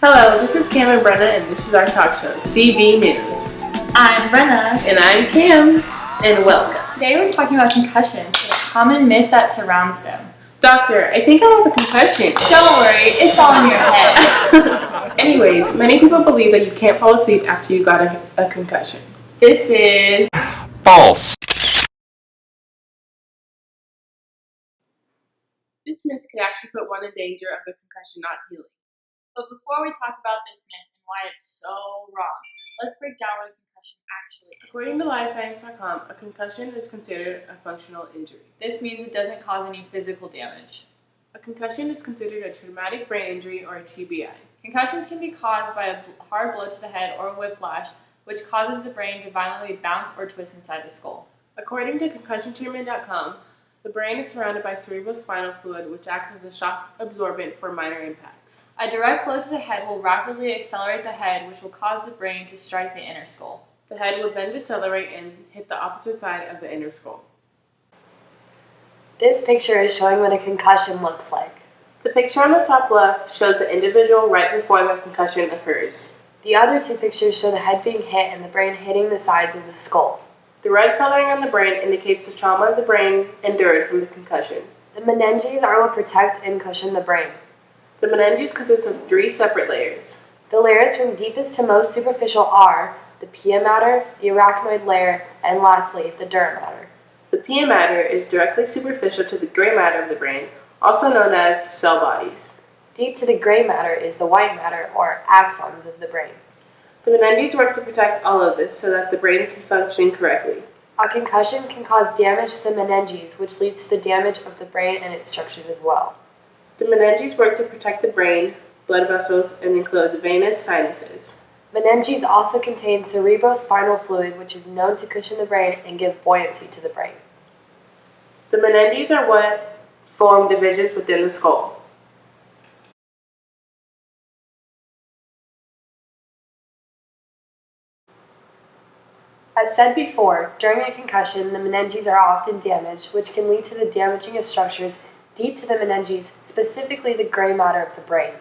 Hello, this is Cam and Brenna, and this is our talk show, CB News. I'm Brenna. And I'm Cam, and welcome. Today we're talking about concussions, and a common myth that surrounds them. Doctor, I think I have a concussion. Don't worry, it's all in your head. Anyways, many people believe that you can't fall asleep after you got a concussion. This is false. This myth could actually put one in danger of a concussion not healing. But before we talk about this myth and why it's so wrong, let's break down what a concussion actually is. According to LiveScience.com, a concussion is considered a functional injury. This means it doesn't cause any physical damage. A concussion is considered a traumatic brain injury or a TBI. Concussions can be caused by a hard blow to the head or whiplash, which causes the brain to violently bounce or twist inside the skull. According to ConcussionTreatment.com, the brain is surrounded by cerebrospinal fluid, which acts as a shock absorbent for minor impacts. A direct blow to the head will rapidly accelerate the head, which will cause the brain to strike the inner skull. The head will then decelerate and hit the opposite side of the inner skull. This picture is showing what a concussion looks like. The picture on the top left shows the individual right before the concussion occurs. The other two pictures show the head being hit and the brain hitting the sides of the skull. The red coloring on the brain indicates the trauma the brain endured from the concussion. The meninges are what protect and cushion the brain. The meninges consist of 3 separate layers. The layers from deepest to most superficial are the pia mater, the arachnoid layer, and lastly, the dura mater. The pia mater is directly superficial to the gray matter of the brain, also known as cell bodies. Deep to the gray matter is the white matter, or axons of the brain. The meninges work to protect all of this so that the brain can function correctly. A concussion can cause damage to the meninges, which leads to the damage of the brain and its structures as well. The meninges work to protect the brain, blood vessels, and enclose venous sinuses. Meninges also contain cerebrospinal fluid, which is known to cushion the brain and give buoyancy to the brain. The meninges are what form divisions within the skull. As said before, during a concussion, the meninges are often damaged, which can lead to the damaging of structures deep to the meninges, specifically the gray matter of the brain.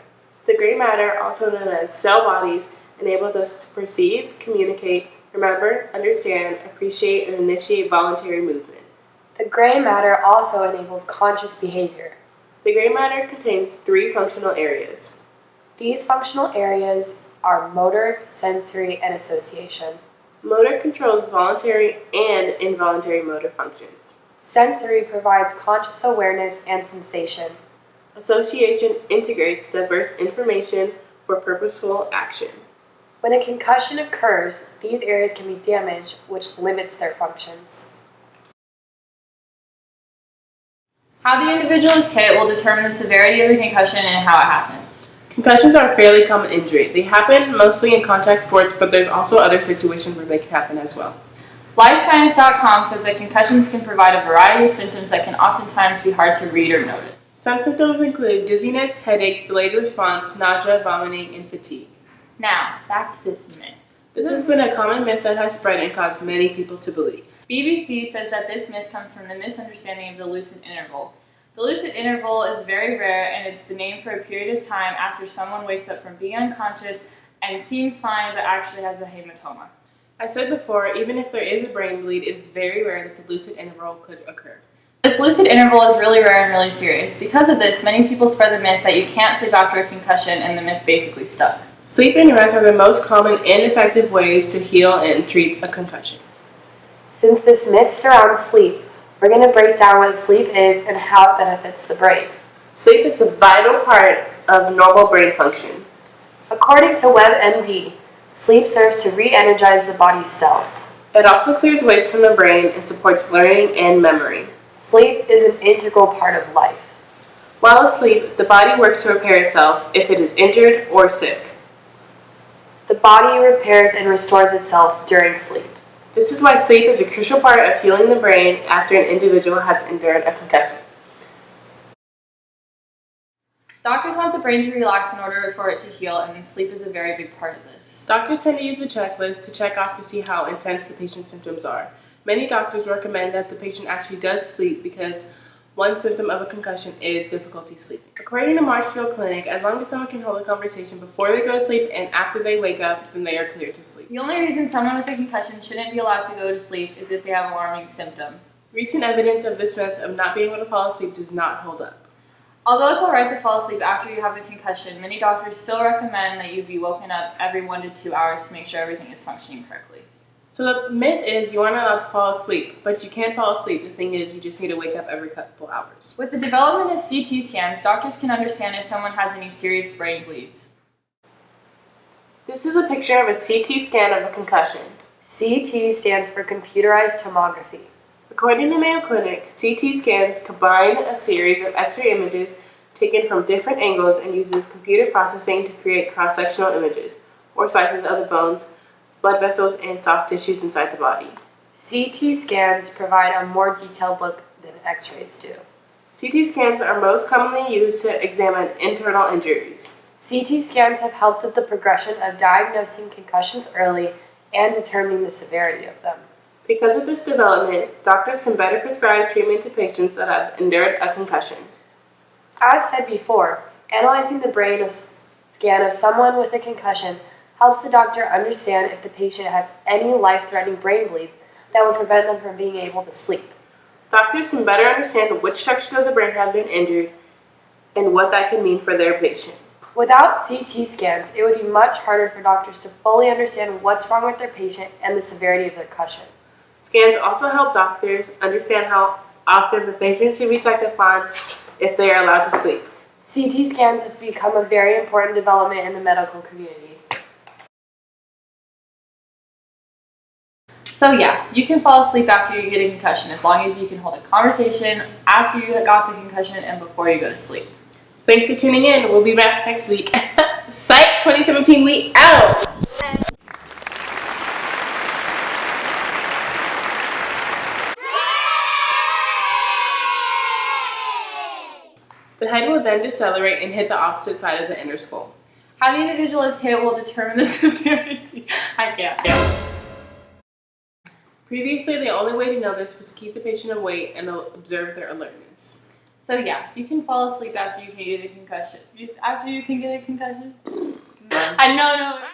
The gray matter, also known as cell bodies, enables us to perceive, communicate, remember, understand, appreciate, and initiate voluntary movement. The gray matter also enables conscious behavior. The gray matter contains 3 functional areas. These functional areas are motor, sensory, and association. Motor controls voluntary and involuntary motor functions. Sensory provides conscious awareness and sensation. Association integrates diverse information for purposeful action. When a concussion occurs, these areas can be damaged, which limits their functions. How the individual is hit will determine the severity of the concussion and how it happens. Concussions are a fairly common injury. They happen mostly in contact sports, but there's also other situations where they can happen as well. LifeScience.com says that concussions can provide a variety of symptoms that can oftentimes be hard to read or notice. Some symptoms include dizziness, headaches, delayed response, nausea, vomiting, and fatigue. Now, back to this myth. This has been a common myth that has spread and caused many people to believe. BBC says that this myth comes from the misunderstanding of the lucid interval. The lucid interval is very rare, and it's the name for a period of time after someone wakes up from being unconscious and seems fine but actually has a hematoma. I said before, even if there is a brain bleed, it's very rare that the lucid interval could occur. This lucid interval is really rare and really serious. Because of this, many people spread the myth that you can't sleep after a concussion, and the myth basically stuck. Sleep and rest are the most common and effective ways to heal and treat a concussion. Since this myth surrounds sleep, we're going to break down what sleep is and how it benefits the brain. Sleep is a vital part of normal brain function. According to WebMD, sleep serves to re-energize the body's cells. It also clears waste from the brain and supports learning and memory. Sleep is an integral part of life. While asleep, the body works to repair itself if it is injured or sick. The body repairs and restores itself during sleep. This is why sleep is a crucial part of healing the brain after an individual has endured a concussion. Doctors want the brain to relax in order for it to heal, and sleep is a very big part of this. Doctors tend to use a checklist to check off to see how intense the patient's symptoms are. Many doctors recommend that the patient actually does sleep because one symptom of a concussion is difficulty sleeping. According to Marshfield Clinic, as long as someone can hold a conversation before they go to sleep and after they wake up, then they are clear to sleep. The only reason someone with a concussion shouldn't be allowed to go to sleep is if they have alarming symptoms. Recent evidence of this myth of not being able to fall asleep does not hold up. Although it's alright to fall asleep after you have the concussion, many doctors still recommend that you be woken up every 1 to 2 hours to make sure everything is functioning correctly. So the myth is you aren't allowed to fall asleep, but you can fall asleep. The thing is you just need to wake up every couple hours. With the development of CT scans, doctors can understand if someone has any serious brain bleeds. This is a picture of a CT scan of a concussion. CT stands for computerized tomography. According to Mayo Clinic, CT scans combine a series of X-ray images taken from different angles and uses computer processing to create cross-sectional images, or slices of the bones, blood vessels, and soft tissues inside the body. CT scans provide a more detailed look than X-rays do. CT scans are most commonly used to examine internal injuries. CT scans have helped with the progression of diagnosing concussions early and determining the severity of them. Because of this development, doctors can better prescribe treatment to patients that have endured a concussion. As said before, analyzing the brain scan of someone with a concussion helps the doctor understand if the patient has any life-threatening brain bleeds that would prevent them from being able to sleep. Doctors can better understand which structures of the brain have been injured and what that could mean for their patient. Without CT scans, it would be much harder for doctors to fully understand what's wrong with their patient and the severity of the concussion. Scans also help doctors understand how often the patient should be checked upon if they are allowed to sleep. CT scans have become a very important development in the medical community. So yeah, you can fall asleep after you get a concussion as long as you can hold a conversation after you got the concussion and before you go to sleep. Thanks for tuning in. We'll be back next week. Psych 2017, we out! The head will then decelerate and hit the opposite side of the inner skull. How the individual is hit will determine the severity. I can't. Previously, the only way to know this was to keep the patient awake and observe their alertness. So yeah, you can fall asleep after you can get a concussion. After you can get a concussion? I know.